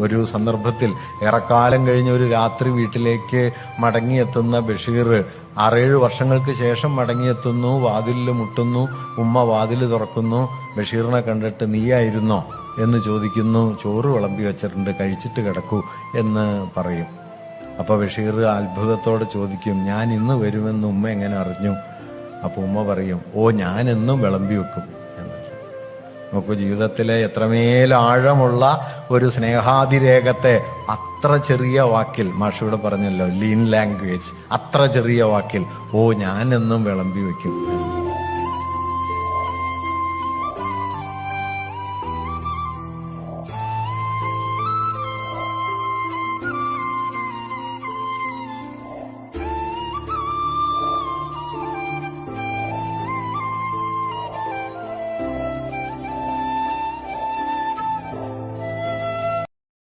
ഒരു സന്ദർഭത്തിൽ ഏറെക്കാലം കഴിഞ്ഞ് ഒരു രാത്രി വീട്ടിലേക്ക് മടങ്ങിയെത്തുന്ന ബഷീർ 6-7 വർഷങ്ങൾക്ക് ശേഷം മടങ്ങിയെത്തുന്നു. വാതിലിൽ മുട്ടുന്നു. ഉമ്മ വാതിൽ തുറക്കുന്നു. ബഷീറിനെ കണ്ടിട്ട് നീയായിരുന്നോ എന്ന് ചോദിക്കുന്നു. ചോറ് വിളമ്പി വെച്ചിട്ടുണ്ട്, കഴിച്ചിട്ട് കിടക്കൂ എന്ന് പറയും. അപ്പൊ ബഷീർ അത്ഭുതത്തോടെ ചോദിക്കും, ഞാൻ ഇന്ന് വരുമെന്ന് ഉമ്മ എങ്ങനെ അറിഞ്ഞു? അപ്പൊ ഉമ്മ പറയും, ഓ ഞാൻ എന്നും വിളമ്പി വെക്കും എന്ന്. നോക്കൂ, ജീവിതത്തിലെ എത്രമേൽ ആഴമുള്ള ഒരു സ്നേഹാതിരേഖത്തെ അത്ര ചെറിയ വാക്കിൽ, മാഷിവിടെ പറഞ്ഞല്ലോ ലീൻ ലാംഗ്വേജ്, അത്ര ചെറിയ വാക്കിൽ ഓ ഞാൻ എന്നും വിളമ്പി വെക്കും.